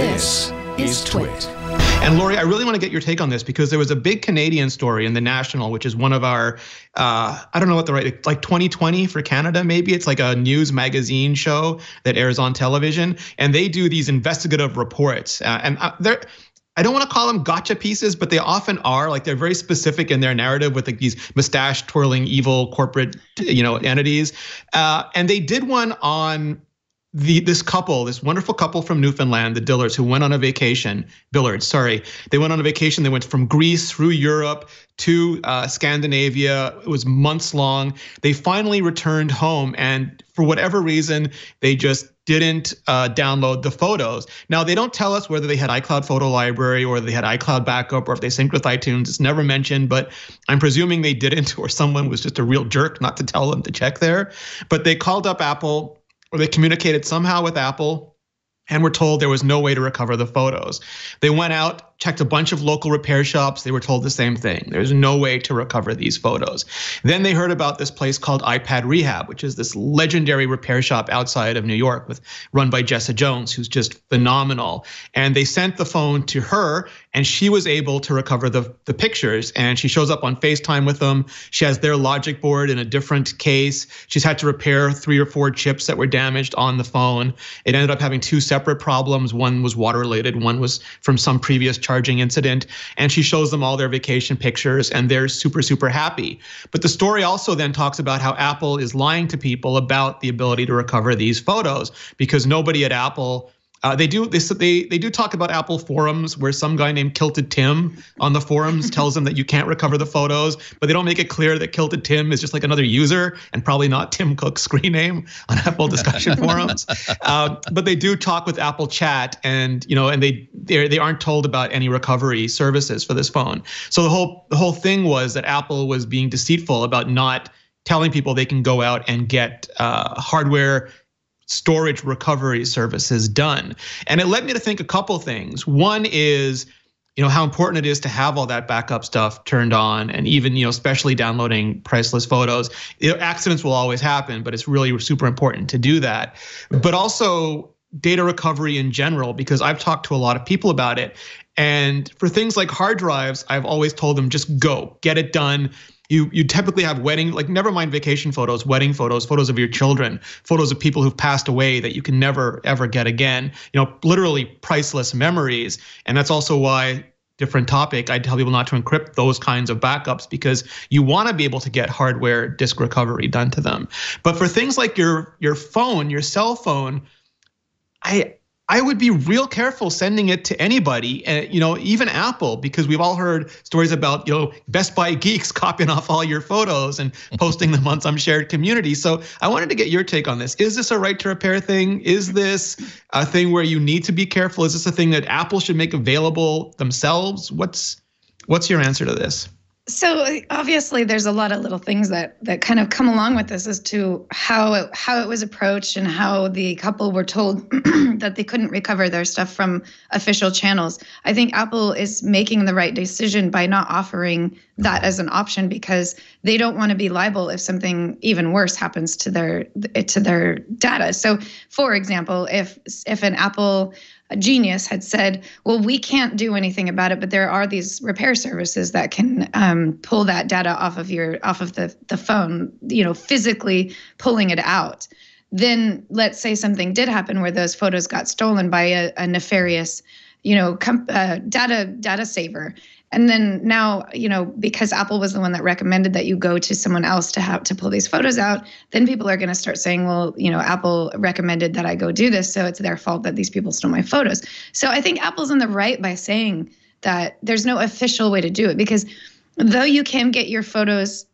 This is TWiT. And Lori, I really want to get your take on this because there was a big Canadian story in The National, which is one of our, I don't know what the right, like 2020 for Canada, maybe. It's like a news magazine show that airs on television. And they do these investigative reports. I don't want to call them gotcha pieces, but they often are. Like, they're very specific in their narrative with like these mustache twirling evil corporate, entities. And they did one on this wonderful couple from Newfoundland, the Dillards, who went on a vacation. Billards, sorry. They went on a vacation. They went from Greece through Europe to Scandinavia. It was months long. They finally returned home, and for whatever reason, they just didn't download the photos. Now, they don't tell us whether they had iCloud Photo Library or they had iCloud Backup or if they synced with iTunes. It's never mentioned, but I'm presuming they didn't, or someone was just a real jerk not to tell them to check there. But they called up Apple, or they communicated somehow with Apple, and were told there was no way to recover the photos. They went out, checked a bunch of local repair shops. They were told the same thing. There's no way to recover these photos. Then they heard about this place called iPad Rehab, which is this legendary repair shop outside of New York run by Jessa Jones, who's just phenomenal. And they sent the phone to her, and she was able to recover the pictures. And she shows up on FaceTime with them. She has their logic board in a different case. She's had to repair 3 or 4 chips that were damaged on the phone. It ended up having 2 separate problems. One was water related, one was from some previous charging incident. And she shows them all their vacation pictures, and they're super, super happy. But the story also then talks about how Apple is lying to people about the ability to recover these photos, because nobody at Apple, they do talk about Apple forums where some guy named Kilted Tim on the forums tells them that you can't recover the photos, but they don't make it clear that Kilted Tim is just like another user and probably not Tim Cook's screen name on Apple discussion forums. But they do talk with Apple Chat, and they aren't told about any recovery services for this phone. So the whole thing was that Apple was being deceitful about not telling people they can go out and get hardware storage recovery services done. And it led me to think a couple things. One is, how important it is to have all that backup stuff turned on, and even, especially downloading priceless photos. Accidents will always happen, but it's really super important to do that. But also data recovery in general, because I've talked to a lot of people about it. And for things like hard drives, I've always told them, just go, get it done. You typically have never mind vacation photos, wedding photos, photos of your children, photos of people who've passed away that you can never, ever get again, literally priceless memories. And that's also why, different topic, I tell people not to encrypt those kinds of backups, because you want to be able to get hardware disk recovery done to them. But for things like your phone, your cell phone, I would be real careful sending it to anybody, even Apple, because we've all heard stories about, Best Buy geeks copying off all your photos and posting them on some shared community. So I wanted to get your take on this. Is this a right to repair thing? Is this a thing where you need to be careful? Is this a thing that Apple should make available themselves? What's your answer to this? So obviously there's a lot of little things that kind of come along with this as to how it was approached and how the couple were told that they couldn't recover their stuff from official channels. I think Apple is making the right decision by not offering that as an option, because they don't want to be liable if something even worse happens to their data. So for example, if an Apple genius had said, well, we can't do anything about it, but there are these repair services that can pull that data off of the phone, physically pulling it out. Then let's say something did happen where those photos got stolen by a nefarious, data saver. And then now, because Apple was the one that recommended that you go to someone else to pull these photos out, then people are going to start saying, well, Apple recommended that I go do this, so it's their fault that these people stole my photos. So I think Apple's in the right by saying that there's no official way to do it, because though you can get your photos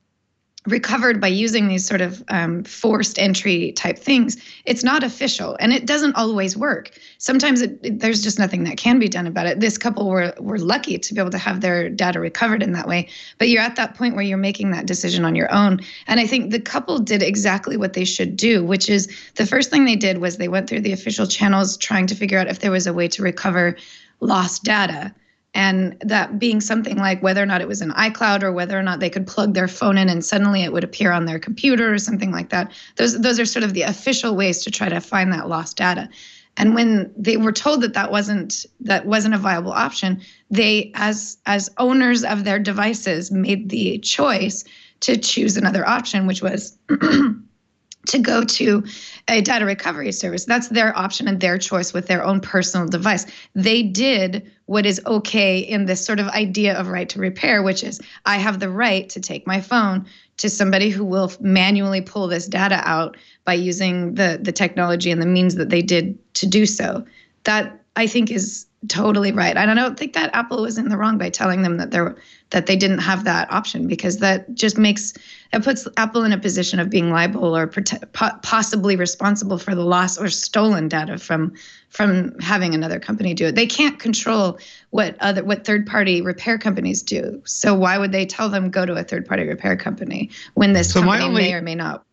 recovered by using these sort of forced entry type things, it's not official, and it doesn't always work. Sometimes there's just nothing that can be done about it. This couple were lucky to be able to have their data recovered in that way, but you're at that point where you're making that decision on your own. And I think the couple did exactly what they should do, which is the first thing they did was they went through the official channels trying to figure out if there was a way to recover lost data. And that being something like whether or not it was in iCloud or whether or not they could plug their phone in and suddenly it would appear on their computer or something like that. Those are sort of the official ways to try to find that lost data. And when they were told that wasn't a viable option, they, as owners of their devices, made the choice to choose another option, which was to go to a data recovery service. That's their option and their choice with their own personal device. They did what is okay in this sort of idea of right to repair, which is I have the right to take my phone to somebody who will manually pull this data out by using the technology and the means that they did to do so. That, I think, is totally right. And I don't think that Apple was in the wrong by telling them that they didn't have that option, because that just puts Apple in a position of being liable or possibly responsible for the loss or stolen data from having another company do it. They can't control what third-party repair companies do. So why would they tell them go to a third-party repair company when this company may or may not?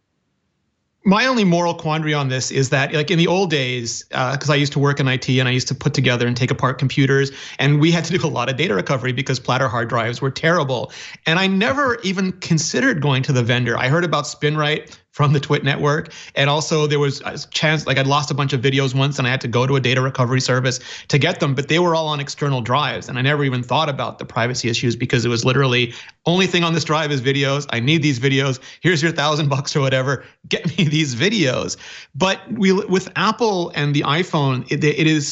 My only moral quandary on this is that, like in the old days, because I used to work in IT and I used to put together and take apart computers, and we had to do a lot of data recovery because platter hard drives were terrible. And I never even considered going to the vendor. I heard about SpinRite from the TWiT network. And also there was a chance, like I'd lost a bunch of videos once and I had to go to a data recovery service to get them, but they were all on external drives. And I never even thought about the privacy issues because it was literally only thing on this drive is videos. I need these videos. Here's your $1,000 or whatever. Get me these videos. But with Apple and the iPhone,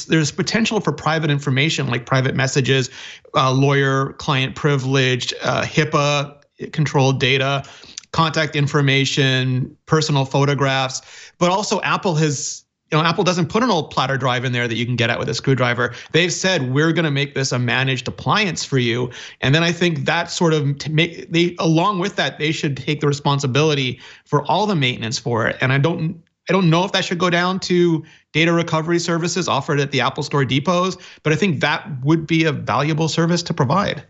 there's potential for private information like private messages, lawyer, client privileged, HIPAA controlled data, contact information, personal photographs, but also Apple doesn't put an old platter drive in there that you can get at with a screwdriver. They've said, we're going to make this a managed appliance for you. And then I think that sort of along with that, they should take the responsibility for all the maintenance for it. And I don't know if that should go down to data recovery services offered at the Apple Store depots, but I think that would be a valuable service to provide.